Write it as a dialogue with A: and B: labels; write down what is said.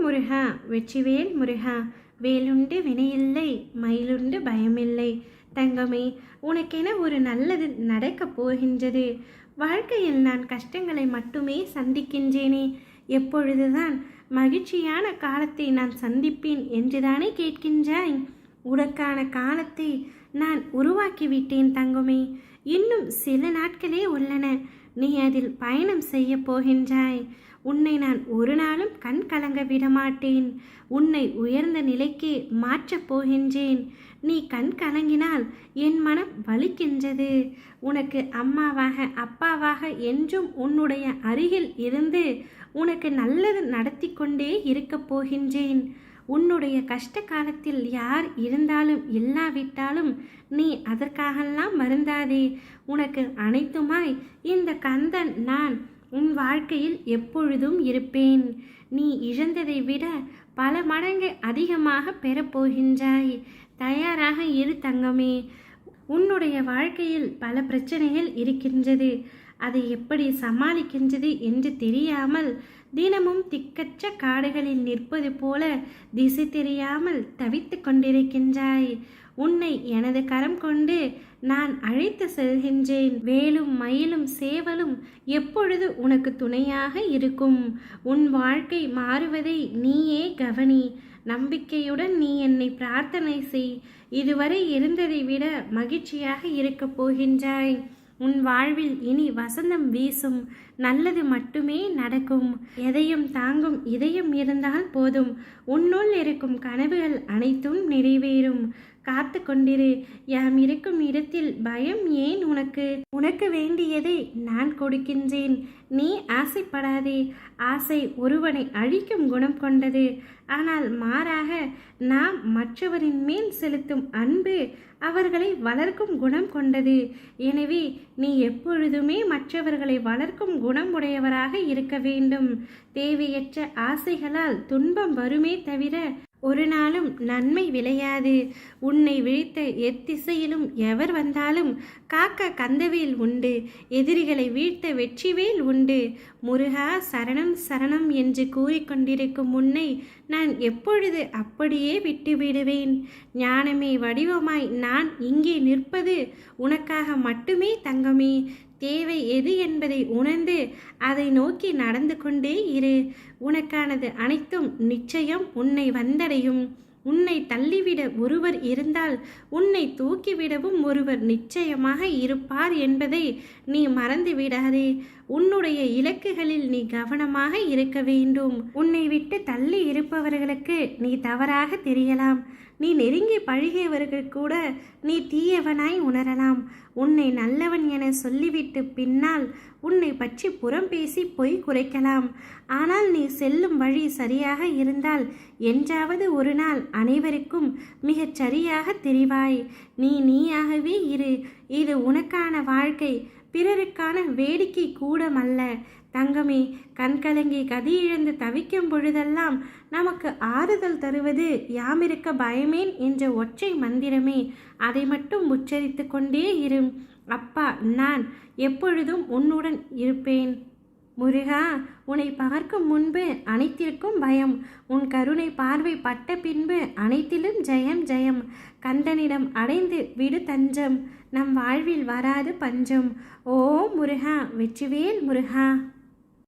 A: முருகா வெற்றிவேல் முருகா, வேலுண்டு வினையில்லை மயிலுண்டு பயமில்லை. தங்கமே, உனக்கென ஒரு நல்லது நடக்கப் போகின்றது. வாழ்க்கையில் நான் கஷ்டங்களை மட்டுமே சந்திக்கின்றேனே, எப்பொழுதுதான் மகிழ்ச்சியான காலத்தை நான் சந்திப்பேன் என்றுதானே கேட்கின்றாய்? உனக்கான காலத்தை நான் உருவாக்கிவிட்டேன் தங்கமே. இன்னும் சில நாட்களே உள்ளன. நீ அதில் பயணம் செய்ய போகின்றாய். உன்னை நான் ஒரு நாளும் கண் கலங்க விடமாட்டேன். உன்னை உயர்ந்த நிலைக்கு மாற்றப் போகின்றேன். நீ கண் கலங்கினால் என் மனம் வலிக்கின்றது. உனக்கு அம்மாவாக அப்பாவாக என்றும் உன்னுடைய அருகில் இருந்து உனக்கு நல்லது நடத்தி கொண்டே இருக்கப் போகின்றேன். உன்னுடைய கஷ்ட காலத்தில் யார் இருந்தாலும் இல்லாவிட்டாலும் நீ அதற்காகலாம் வருந்தாதே. உனக்கு அனைத்துமாய் இந்த கந்தன் நான் உன் வாழ்க்கையில் எப்பொழுதும் இருப்பேன். நீ இழந்ததை விட பல மடங்கு அதிகமாக பெறப்போகின்றாய். தயாராக இரு தங்கமே. உன்னுடைய வாழ்க்கையில் பல பிரச்சனைகள் இருக்கின்றது. அதை எப்படி சமாளிக்கின்றது என்று தெரியாமல் தினமும் திக்கற்ற காடுகளில் நிற்பது போல திசை தெரியாமல் தவித்து கொண்டிருக்கின்றாய். உன்னை எனது கரம் கொண்டு நான் அழைத்து செல்கின்றேன். வேலும் மயிலும் சேவலும் எப்பொழுது உனக்கு துணையாக இருக்கும். உன் வாழ்க்கை மாறுவதை நீயே கவனி. நம்பிக்கையுடன் நீ என்னை பிரார்த்தனை செய். இதுவரை இருந்ததை விட மகிழ்ச்சியாக இருக்கப் போகின்றாய். உன் வாழ்வில் இனி வசந்தம் வீசும். நல்லது மட்டுமே நடக்கும். எதையும் தாங்கும் இதயம் இருந்தால் போதும். உன்னுள் இருக்கும் கனவுகள் அனைத்தும் நிறைவேறும். காத்து கொண்டிரு. யாம் இருக்கும் இடத்தில் பயம் ஏன் உனக்கு? உனக்கு வேண்டியதை நான் கொடுக்கின்றேன். நீ ஆசைப்படாதே. ஆசை ஒருவனை அழிக்கும் குணம் கொண்டது. ஆனால் மாறாக நாம் மற்றவரின் மேல் செலுத்தும் அன்பு அவர்களை வளர்க்கும் குணம் கொண்டது. எனவே நீ எப்பொழுதுமே மற்றவர்களை வளர்க்கும் குணமுடையவராக இருக்க வேண்டும். தேவையற்ற ஆசைகளால் துன்பம் வருமே தவிர ஒரு நாளும் நன்மை விளையாது. உன்னை வீழ்த்த எத்திசையிலும் எவர் வந்தாலும் காக்க கந்தவேல் உண்டு. எதிரிகளை வீழ்த்த வெற்றிவேல் உண்டு. முருகா சரணம் சரணம் என்று கூறிக்கொண்டிருக்கும் உன்னை நான் எப்பொழுது அப்படியே விட்டுவிடுவேன்? ஞானமே வடிவமாய் நான் இங்கே நிற்பது உனக்காக மட்டுமே தங்கமே. தேவை எது என்பதை உணர்ந்து அதை நோக்கி நடந்து கொண்டே இரு. உனக்கானது அனைத்தும் நிச்சயம் உன்னை வந்தடையும். உன்னை தள்ளிவிட ஒருவர் இருந்தால் உன்னை தூக்கிவிடவும் ஒருவர் நிச்சயமாக இருப்பார் என்பதை நீ மறந்து விடாதே. உன்னுடைய இலக்குகளில் நீ கவனமாக இருக்க வேண்டும். உன்னை விட்டு தள்ளி இருப்பவர்களுக்கு நீ தவறாக தெரியலாம். நீ நெருங்கி பழகியவர்கள் கூட நீ தீயவனாய் உணரலாம். உன்னை நல்லவன் என சொல்லிவிட்டு பின்னால் உன்னை பற்றி புறம் பேசி பொய் குறைக்கலாம். ஆனால் நீ செல்லும் வழி சரியாக இருந்தால் என்றாவது ஒரு நாள் அனைவருக்கும் மிகச் சரியாக தெரிவாய். நீ நீயாகவே இரு. இது உனக்கான வாழ்க்கை, பிறருக்கான வேடிக்கை கூடமல்ல. தங்கமே, கண்கலங்கி கதியிழந்து தவிக்கும் பொழுதெல்லாம் நமக்கு ஆறுதல் தருவது யாமிருக்க பயமேன் என்ற ஒற்றை மந்திரமே. அதை மட்டும் உச்சரித்து கொண்டே இரு. அப்பா நான் எப்பொழுதும் உன்னுடன் இருப்பேன். முருகா, உன்னை பார்க்கும் முன்பு அனைத்திற்கும் பயம். உன் கருணை பார்வை பட்ட பின்பு அனைத்திலும் ஜெயம் ஜெயம். கந்தனிடம் அடைந்து விடு தஞ்சம். நம் வாழ்வில் வராது பஞ்சம். ஓ முருகா, வெற்றிவேல் முருகா.